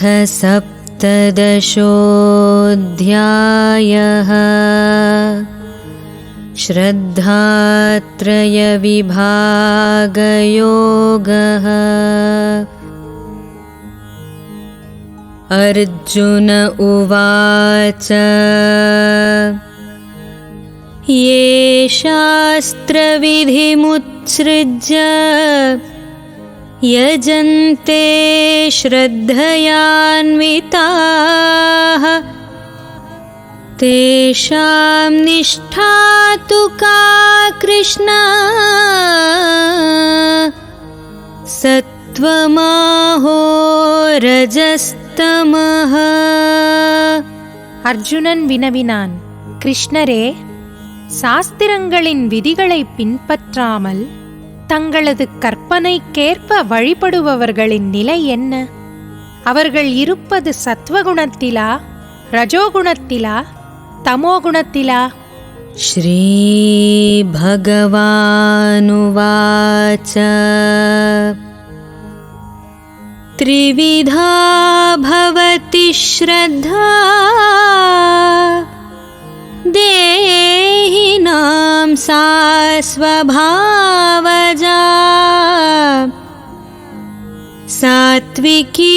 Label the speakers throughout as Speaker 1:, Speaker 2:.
Speaker 1: सप्तदशोऽध्यायः। श्रद्धात्रयविभागयोगः। अर्जुन उवाच ये शास्त्रविधिमुत्सृज्य यजन्ते श्रद्धयान्विताः तेषां निष्ठा तु का कृष्ण सत्त्वमाहो रजस्तमः।
Speaker 2: அர்ஜுனன் வினவினான், கிருஷ்ணரே, சாஸ்திரங்களின் விதிகளை பின்பற்றாமல் தங்களது கற்பனைக்கேற்ப வழிபடுபவர்களின் நிலை என்ன? அவர்கள் இருப்பது சத்வகுணத்திலா, ரஜோகுணத்திலா, தமோகுணத்திலா?
Speaker 1: ஸ்ரீ பகவானுவாச்ச த்ரிவிதா பவதி ஸ்ரத்தா தேஹினாம் சா ஸ்வபாவஜா சாத்விகி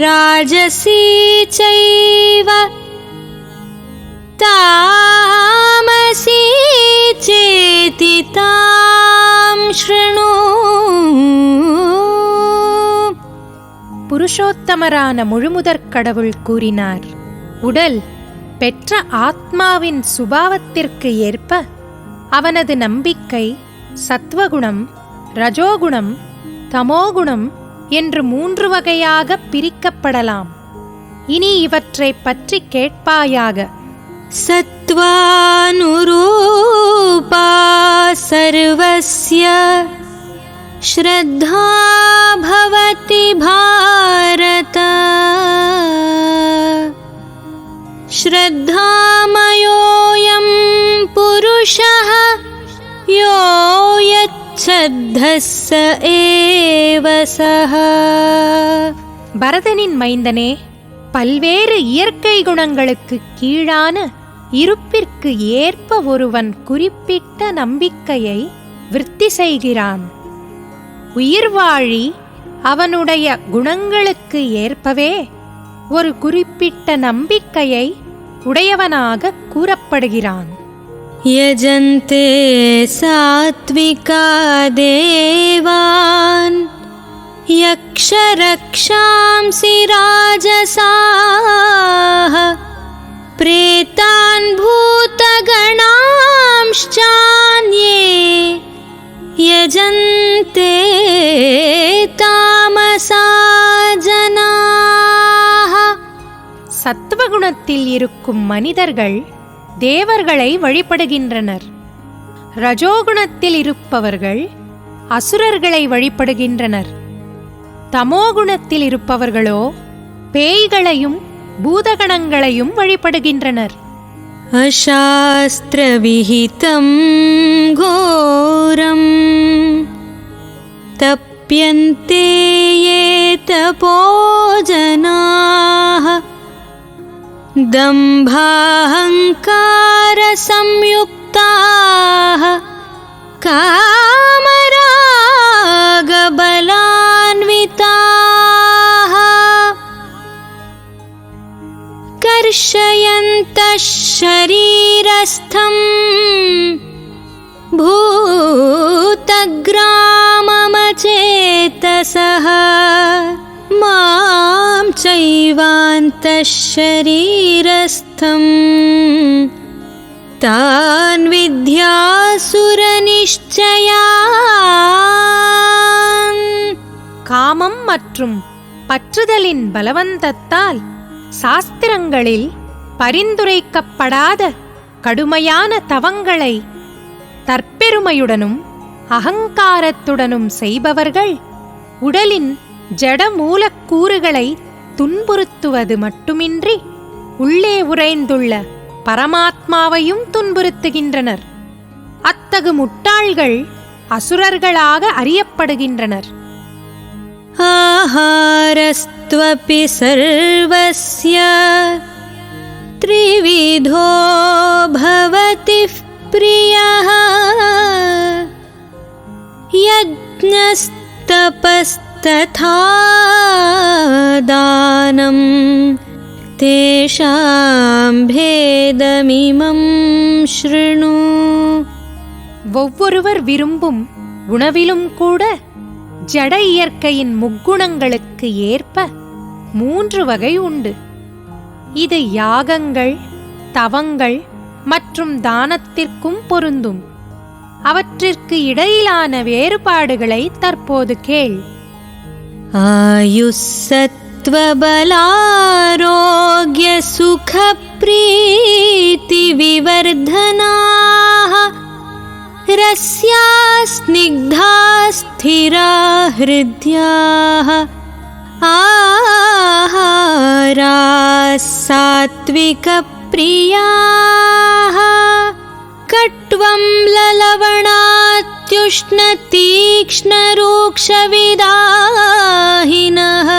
Speaker 1: ராஜசி சைவ தாமசி சேதி தாம் ஸ்ருணு.
Speaker 2: புருஷோத்தமரான முழுமுதற் கடவுள் கூறினார், உடல் பெற்ற ஆத்மாவின் சுபாவத்திற்கு ஏற்ப அவனது நம்பிக்கை சத்வகுணம், ரஜோகுணம், தமோகுணம் என்று 3 வகையாக பிரிக்கப்படலாம். இனி இவற்றை பற்றி கேட்பாயாக.
Speaker 1: சத்வானுரூபா சர்வஸ்ய ஸ்ரத்தா பவதி பாரத ஸ்ரத்தாமயோயம் புருஷः யோ யச்சத்தः ஸ ஏவ ஸஹ.
Speaker 2: பரதனின் மைந்தனே, பல்வேறு இயற்கை குணங்களுக்கு கீழான இருப்பிற்கு ஏற்ப ஒருவன் குறிப்பிட்ட நம்பிக்கையை விருத்தி செய்கிறான். உயிர்வாழி அவனுடைய குணங்களுக்கு ஏற்பவே ஒரு குறிப்பிட்ட நம்பிக்கையை உடையவனாக கூறப்படுகிறான்.
Speaker 1: யஜந்தே சாத்விகா தேவான் யக்ஷரக்ஷாம்சி ராஜசாः ப்ரேதான் பூதகணாம்ச்சான்யே யஜந்தே தாமசா ஜனாः.
Speaker 2: சத்துவகுணத்தில் இருக்கும் மனிதர்கள் தேவர்களை வழிபடுகின்றனர். ரஜோகுணத்தில் இருப்பவர்கள் அசுரர்களை வழிபடுகின்றனர். தமோகுணத்தில் இருப்பவர்களோ பேய்களையும் பூதகணங்களையும் வழிபடுகின்றனர்.
Speaker 1: அசாஸ்திரவிஹிதம் கோரம் தப்யந்தே யே தபோஜனாः தம்பாஹங்கார சம்யுக்தாः காமராகபலான்விதாः கர்ஷயந்தः ஷரீரஸ்தம் பூதக்ராமமசேதசः மாம் சைவாந்தः ஷரீரஸ்தம் தான் வித்யாசுரநிச்சயான்.
Speaker 2: காமம் மற்றும் பற்றுதலின் பலவந்தத்தால் சாஸ்திரங்களில் பரிந்துரைக்கப்படாத கடுமையான தவங்களை தற்பெருமையுடனும் அகங்காரத்துடனும் செய்பவர்கள் உடலின் ஜட மூலக்கூறுகளை துன்புறுத்துவது மட்டுமின்றி உள்ளே உறைந்துள்ள பரமாத்மாவையும் துன்புறுத்துகின்றனர். அத்தகு முட்டாள்கள் அசுரர்களாக அறியப்படுகின்றனர்.
Speaker 1: आहारस्त्वपि सर्वस्य त्रिविधो भवति प्रियः यज्ञस्तपस्तथा दानं तेषां भेदमिमं शृणु.
Speaker 2: ஒவ்வொருவர் விரும்பும் உணவிலும் கூட ஜட இயற்கையின் முக்குணங்களுக்கு ஏற்ப 3 வகை உண்டு. இது யாகங்கள், தவங்கள் மற்றும் தானத்திற்கும் பொருந்தும். அவற்றிற்கு இடையிலான வேறுபாடுகளை தற்போது கேள்.
Speaker 1: ஆயுஸ்ஸத்வபலாரோக்ய சுகப்ரீதி விவர்தனாः ரஸ்யா ஸ்னிக்தா ஸ்திரா ஹ்ருத்யாः ஆஹாராः சாத்விகப்ரியாः கட்வம் லலவணாத்யுஷ்ணதீக்ஷ்ணரூக்ஷவிதாஹினः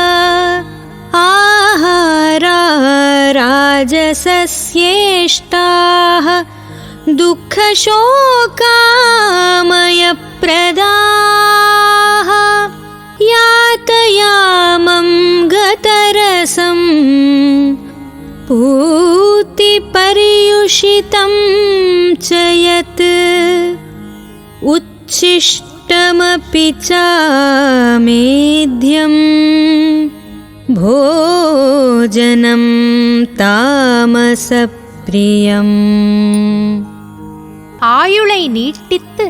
Speaker 1: ஆஹாரா ராஜசஸ்யேஷ்டாः துக்கசோகாமயப்ரதாः யாதயாமம் கதரசம் பூதிபரியுஷிதம் च यत् उच्छिष्टमपि चामेध्यं भोजनं तामसप्रियम्.
Speaker 2: ஆயுளை நீட்டித்து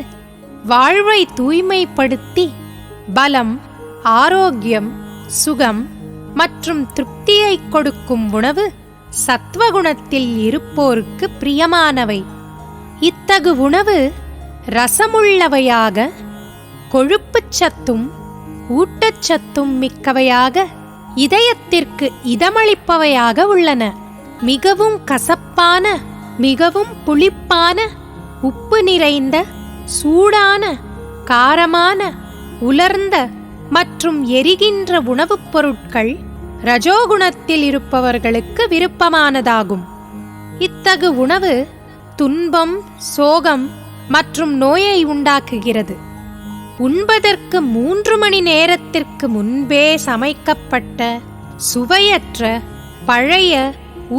Speaker 2: வாழ்வை தூய்மைப்படுத்தி பலம், ஆரோக்கியம், சுகம் மற்றும் திருப்தியை கொடுக்கும் உணவு சத்வகுணத்தில் இருப்போருக்கு பிரியமானவை. இத்தகு உணவு ரசமுள்ளவையாக, கொழுப்புச் சத்தும் ஊட்டச்சத்தும் மிக்கவையாக, இதயத்திற்கு இதமளிப்பவையாக உள்ளன. மிகவும் கசப்பான, மிகவும் புளிப்பான, உப்பு நிறைந்த, சூடான, காரமான, உலர்ந்த மற்றும் எரிகின்ற உணவுப் பொருட்கள் ரஜோகுணத்தில் இருப்பவர்களுக்கு விருப்பமானதாகும். இத்தகு உணவு துன்பம், சோகம் மற்றும் நோயை உண்டாக்குகிறது. உண்பதற்கு 3 மணி நேரத்திற்கு முன்பே சமைக்கப்பட்ட, சுவையற்ற, பழைய,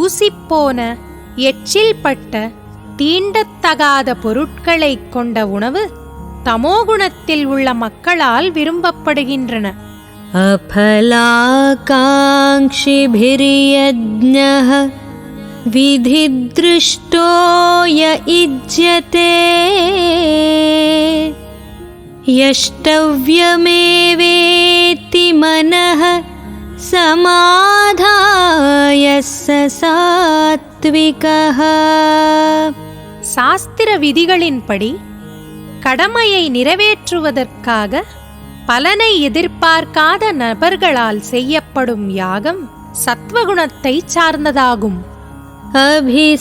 Speaker 2: ஊசிப்போன, எச்சில் பட்ட, தீண்டத்தகாத பொருட்களை கொண்ட உணவு தமோகுணத்தில் உள்ள மக்களால் விரும்பப்படுகின்றன.
Speaker 1: अफलाकाङ्क्षिभिर्यज्ञः विधिदृष्टो य इज्यते यष्टव्यमेवेति मनः समाधाय स सात्विकः.
Speaker 2: சாஸ்திர விதிகளின்படி கடமையை நிறைவேற்றுவதற்காக பலனை எதிர்பார்க்காத நபர்களால் செய்யப்படும் யாகம் சத்வகுணத்தை சார்ந்ததாகும்.
Speaker 1: அபிசந்தாயது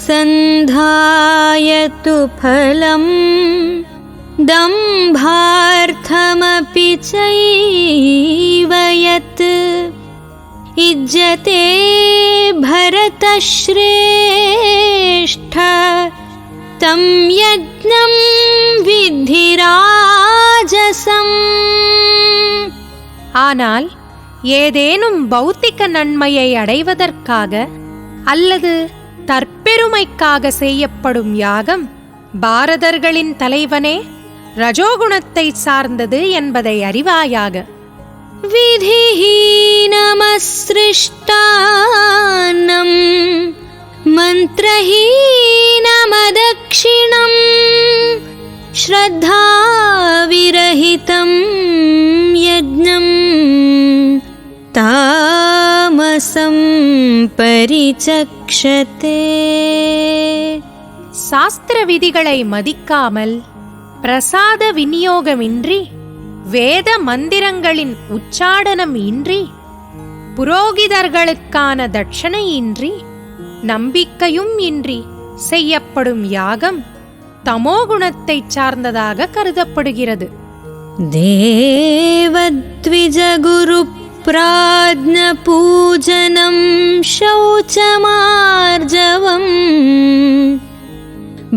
Speaker 1: பலம் தம்பார்த்தமபி சைவ யத் இஜ்ஜதே பரதஸ்ரேஷ்ட தம் யஜ்ஞம் வித்தி ராஜசம்.
Speaker 2: ஆனால் ஏதேனும் பௌத்திக நன்மையை அடைவதற்காக அல்லது தற்பெருமைக்காக செய்யப்படும் யாகம் பாரதர்களின் தலைவனே ரஜோகுணத்தை சார்ந்தது என்பதை அறிவாயாக.
Speaker 1: விதிஹீனமஸ்ருஷ்டானம் மந்த்ரஹீனமதக்ஷிணம் ஸ்ரத்தாவிரஹிதம் யஜ்ஞம் தாமசம் பரிசக்ஷதே.
Speaker 2: சாஸ்திர விதிகளை மதிக்காமல், பிரசாத விநியோகமின்றி, வேத மந்திரங்களின் உச்சாடனம் இன்றி, புரோகிதர்களுக்கான தட்சணையின்றி, நம்பிக்கையும் இன்றி செய்யப்படும் யாகம் தமோகுணத்தை சார்ந்ததாக கருதப்படுகிறது.
Speaker 1: देवद्विजगुरुप्राज्ञपूजनं शौचमार्जवम्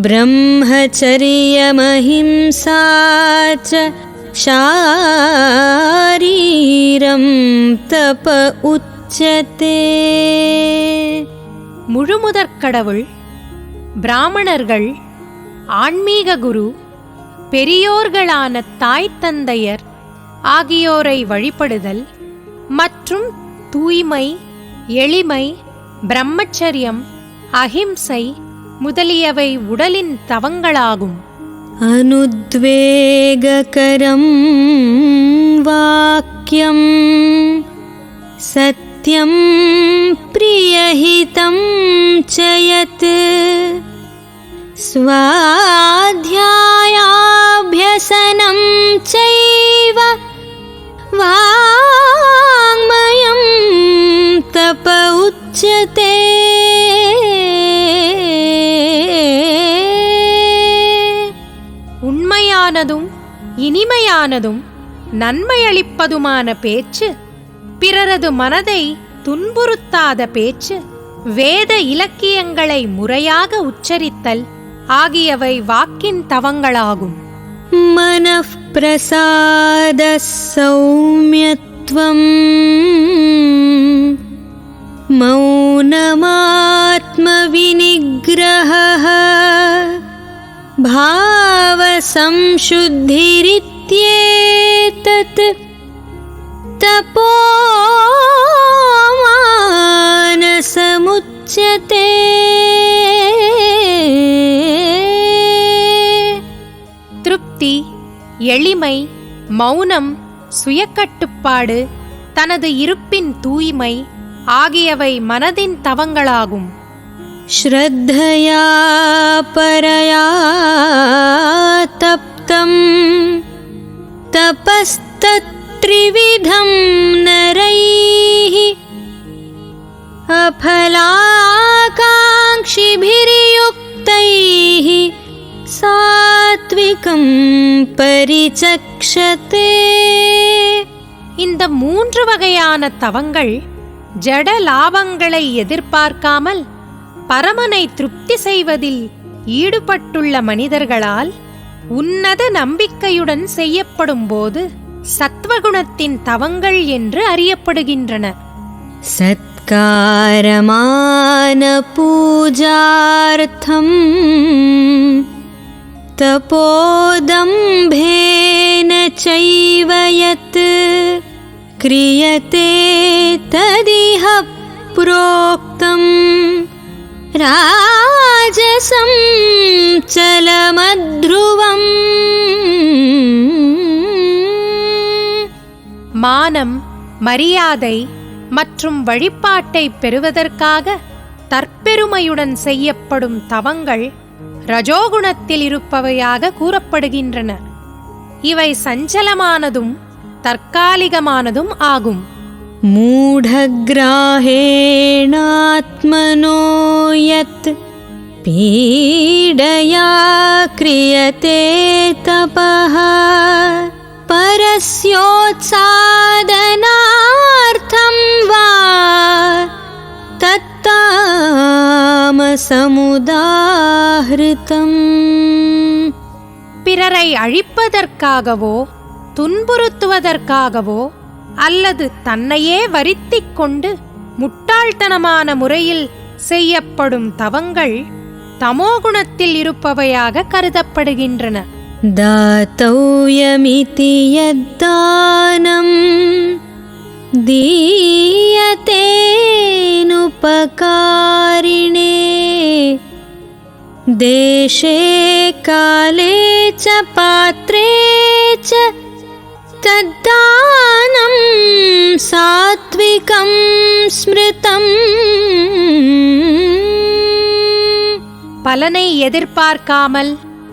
Speaker 1: ब्रह्मचर्यमहिंसा च शारीरं तप उच्यते.
Speaker 2: முழுமுதற் கடவுள், பிராமணர்கள், ஆன்மீக குரு, பெரியோர்களான தாய் தந்தையர் ஆகியோரை வழிபடுதல் மற்றும் தூய்மை, எளிமை, பிரம்மச்சரியம், அஹிம்சை முதலியவை உடலின் தவங்களாகும்.
Speaker 1: अनुद्वेगकरं वाक्यं सत्यं प्रियहितं च यत् स्वाध्यायाभ्यसनं चैव वाङ्मयं तप उच्यते.
Speaker 2: உண்மையானதும் இனிமையானதும் நன்மையளிப்பதுமான பேச்சு, பிறரது மனதை துன்புறுத்தாத பேச்சு, வேத இலக்கியங்களை முறையாக உச்சரித்தல் ஆகியவை வாக்கின் தவங்களாகும்.
Speaker 1: मनः प्रसादः सौम्यत्वम् मौनमात्मविनिग्रहः भावसंशुद्धिरित्येतत् तपोमानसमुच्यते.
Speaker 2: திருப்தி, எளிமை, மௌனம், சுயக்கட்டுப்பாடு, தனது இருப்பின் தூய்மை ஆகியவை மனதின் தவங்களாகும்.
Speaker 1: श्रद्धया परया तप्तं तपस्तत्त्रिविधं नरैः अफलाकाङ्क्षिभिर्युक्तैः सात्विकं परिचक्षते.
Speaker 2: இந்த 3 வகையான தவங்கள் ஜட லாபங்களை எதிர்பார்க்காமல் பரமனை திருப்தி செய்வதில் ஈடுபட்டுள்ள மனிதர்களால் உன்னத நம்பிக்கையுடன் செய்யப்படும் போது சத்வகுணத்தின் தவங்கள் என்று அறியப்படுகின்றன.
Speaker 1: சத்காரமான பூஜார்த்தம் தபோதம்பேன சைவ யத் கிரியதே ததிஹ ப்ரோக்தம் ராஜசம் சலமத்ருவம்.
Speaker 2: மானம், மரியாதை மற்றும் வழிபாட்டை பெறுவதற்காக தற்பெருமையுடன் செய்யப்படும் தவங்கள் ரஜோகுணத்தில் இருப்பவையாக கூறப்படுகின்றன. இவை சஞ்சலமானதும் தற்காலிகமானதும் ஆகும்.
Speaker 1: मूढग्राहेणात्मनो यत् पीडया क्रियते तपः परस्योत्सादनार्थं वा तत्तामसमुदाहृतम्.
Speaker 2: பிறரை அழிப்பதற்காகவோ துன்புறுத்துவதற்காகவோ அல்லது தன்னையே வருத்திக் கொண்டு முட்டாள்தனமான முறையில் செய்யப்படும் தவங்கள் தமோகுணத்தில் இருப்பவையாக கருதப்படுகின்றன.
Speaker 1: दातव्यमिति यद्दानं दीयतेनुपकारिणे देशे काले च पात्रे च तद्दानं सात्विकं स्मृतम्.
Speaker 2: பலனை எதிர்பார்க்காமல்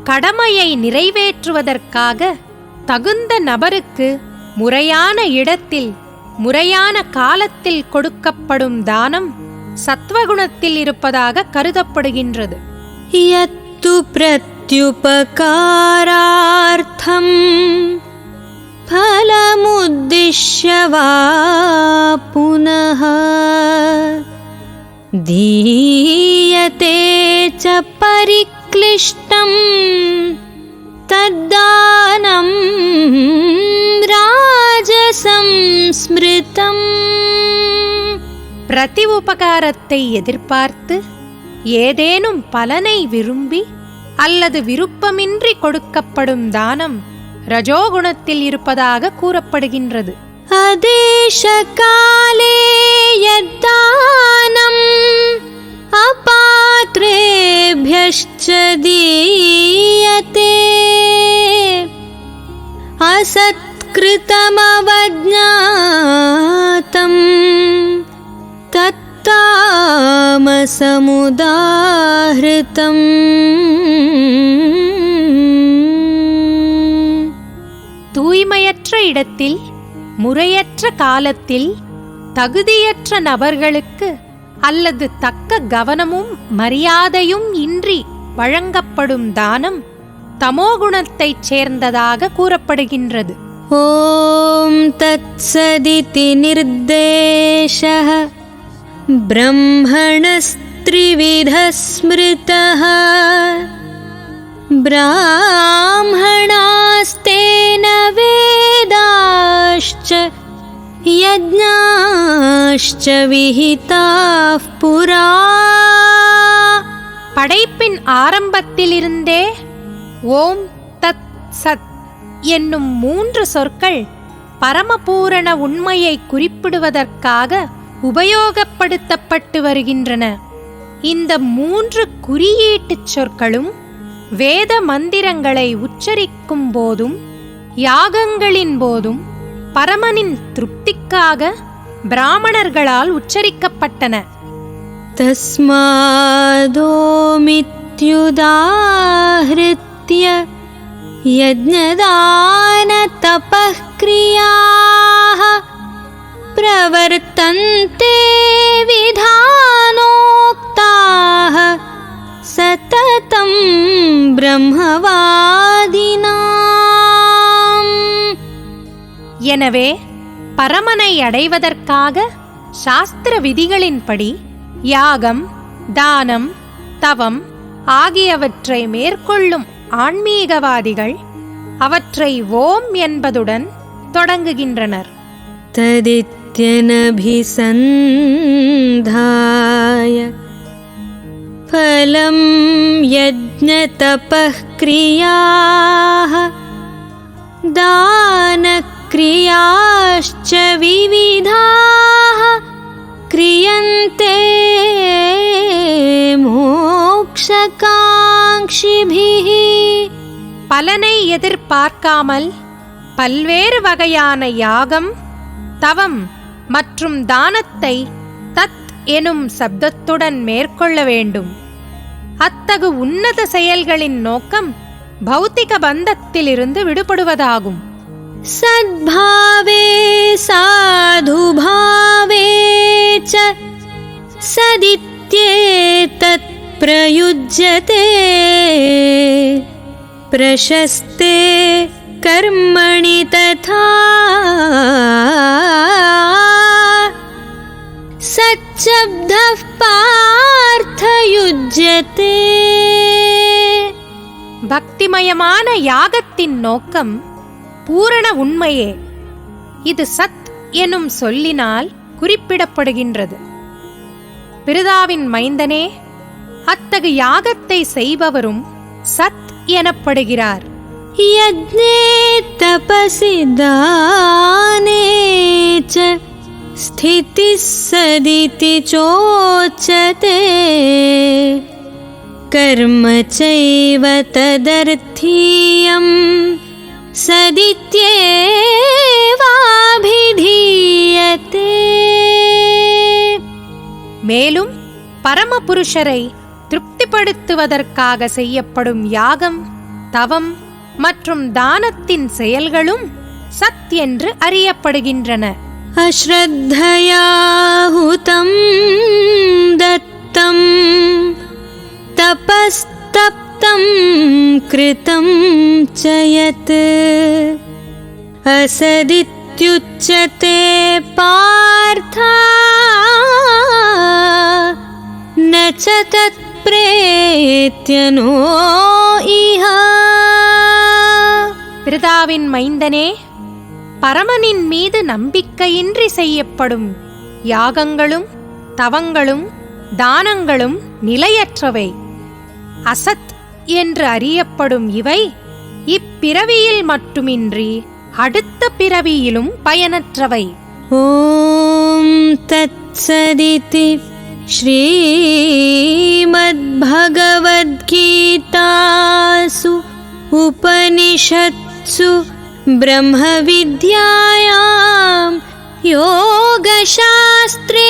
Speaker 2: கடமையை நிறைவேற்றுவதற்காக தகுந்த நபருக்கு முறையான இடத்தில் முறையான காலத்தில் கொடுக்கப்படும் தானம் சத்வகுணத்தில் இருப்பதாக கருதப்படுகின்றது.
Speaker 1: यत्तु प्रत्युपकारार्थं फलमुद्दिश्य वा पुनः दीयते च परिक्लिष्टं तद्दानं राजसंस्मृतम्.
Speaker 2: பிரதி உபகாரத்தை எதிர்பார்த்து ஏதேனும் பலனை விரும்பி அல்லது விருப்பமின்றி கொடுக்கப்படும் தானம் ரஜோகுணத்தில் இருப்பதாக கூறப்படுகின்றது.
Speaker 1: அதேஷகாலே யத்தானம் அபாத்ரேப்யஷ்ச தீயதே அசத்கிருதமவஜ்ஞாதம் தத்தாமசமுதாஹ்ருதம்.
Speaker 2: தூய்மையற்ற இடத்தில், முறையற்ற காலத்தில், தகுதியற்ற நபர்களுக்கு அல்லது தக்க கவனமும் மரியாதையும் இன்றி வழங்கப்படும் தானம் தமோகுணத்தைச் சேர்ந்ததாக கூறப்படுகின்றது.
Speaker 1: ஓம் தத்சதிதி நிர்தேஷः பிரம்மணஸ்த்ரிவிதः ஸ்மிருதः பிராமணாஸ்தேன வேதாश्च யஜ்ஞாश्च விஹிதாः புரா.
Speaker 2: படைப்பின் ஆரம்பத்திலிருந்தே ஓம் தத் சத் என்னும் 3 சொற்கள் பரமபூரண உண்மையை குறிப்பிடுவதற்காக உபயோகப்படுத்தப்பட்டு வருகின்றன. இந்த 3 குறியீட்டுச் சொற்களும் வேத மந்திரங்களை உச்சரிக்கும் போதும் யாகங்களின் போதும் பரமனின் திருப்திக்காக பிராமணர்களால் உச்சரிக்கப்பட்டன.
Speaker 1: தஸ்மாதோமித்யுதாஹ்ருத்ய யஜ்ஞதான தபः க்ரியாः பிரவர்த்தந்தே விதானோக்தாः சததம் பிரம்மவாதினாம்.
Speaker 2: எனவே பரமனை அடைவதற்காக சாஸ்திர விதிகளின்படி யாகம், தானம், தவம் ஆகியவற்றை மேற்கொள்ளும் ஆன்மீகவாதிகள் அவற்றை ஓம் என்பதுடன் தொடங்குகின்றனர்.
Speaker 1: ததித்யனபிசந்தாய ஃபலம் யஜ்ஞதபः க்ரியாः தானக்ரியாश्च விவிதாः க்ரியந்தே மோக்ஷகாங்க்ஷிபிः.
Speaker 2: பலனை எதிர்பார்க்காமல் பல்வேறு வகையான யாகம், தவம் மற்றும் தானத்தை தத் எனும் சப்தத்துடன் மேற்கொள்ள வேண்டும். அத்தகு உன்னத செயல்களின் நோக்கம் பௌத்திக பந்தத்திலிருந்து விடுபடுவதாகும்.
Speaker 1: சத்பாவே சாதுபாவே ச சதித்யேதத் பிரயுஜ்யதே பிரசஸ்தே கர்மணி ததா சச்சப்தः பார்த்தயுஜ்யதே.
Speaker 2: பக்திமயமான யாகத்தின் நோக்கம் பூரண உண்மையே. இது சத் எனும் சொல்லினால் குறிப்பிடப்படுகின்றது. பிருதாவின் மைந்தனே, அத்தகு யாகத்தை செய்பவரும் சத் எனப்படுகிறார்.
Speaker 1: யஜ்ஞே தபசி தானே ச ஸ்திதிஸ் சதிதி சோச்யதே கர்ம சைவ ததர்த்தீயம் சதித்யேவாபிதீயதே.
Speaker 2: மேலும் பரமபுருஷரை திருப்திப்படுத்துவதற்காக செய்யப்படும் யாகம், தவம் மற்றும் தானத்தின் செயல்களும் சத் என்று அறியப்படுகின்றன.
Speaker 1: அஸ்ரத்தயாஹுதம் தத்தம் தபஸ்தப்தம் கிருதம் ச யத் असदित्युच्यते पार्थ न च तत्प्रेत्यनो इह.
Speaker 2: பிருதாவின் மைந்தனே, பரமனின் மீது நம்பிக்கையின்றி செய்யப்படும் யாகங்களும் தவங்களும் தானங்களும் நிலையற்றவை. அசத் என்று அறியப்படும் இவை இப்பிறவியில் மட்டுமின்றி அடுத்த பிறவியிலும் பயனற்றவை.
Speaker 1: ஓம் தத்சதிதி ஸ்ரீமத்பகவத்கீதாசு உபனிஷத்சு ब्रह्मविद्यायां योगशास्त्रे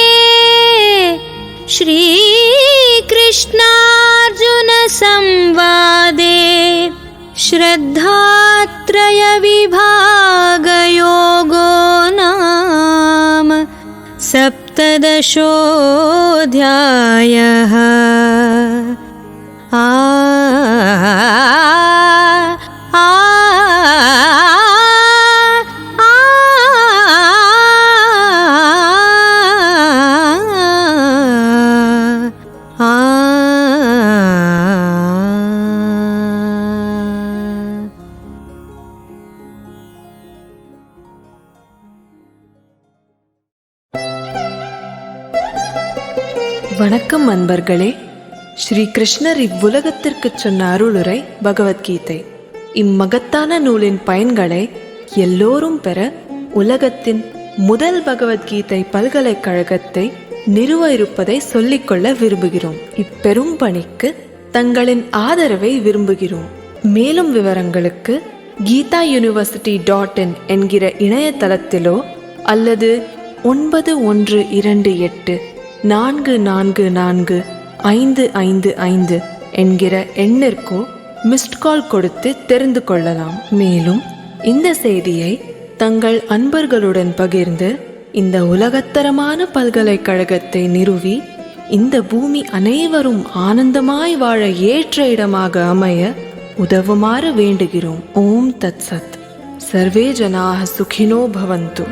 Speaker 1: श्रीकृष्णार्जुनसंवादे श्रद्धात्रयविभागयोगो नाम 17.
Speaker 3: வணக்கம் அன்பர்களே. ஸ்ரீ கிருஷ்ணர் இவ்வுலகத்திற்கு சொன்ன அருளுரை பகவத்கீதை. இம்மகத்தான நூலின் பயன்களை எல்லோரும் பெற உலகத்தின் முதல் பகவத்கீதை பல்கலைக்கழகத்தை நிறுவ இருப்பதை சொல்லிக்கொள்ள விரும்புகிறோம். இப்பெரும் பணிக்கு தங்களின் ஆதரவை விரும்புகிறோம். மேலும் விவரங்களுக்கு GitaUniversity.in என்கிற இணையதளத்திலோ அல்லது 9128444555 என்கிற எண்ணிற்கோ மிஸ்ட் கால் கொடுத்து தெரிந்து கொள்ளலாம். மேலும் இந்த செய்தியை தங்கள் அன்பர்களுடன் பகிர்ந்து இந்த உலகத்தரமான பல்கலைக்கழகத்தை நிறுவி இந்த பூமி அனைவரும் ஆனந்தமாய் வாழ ஏற்ற இடமாக அமைய உதவுமாறு வேண்டுகிறோம். ஓம் தத் சத். சர்வே ஜனாஹ சுகினோ பவந்து.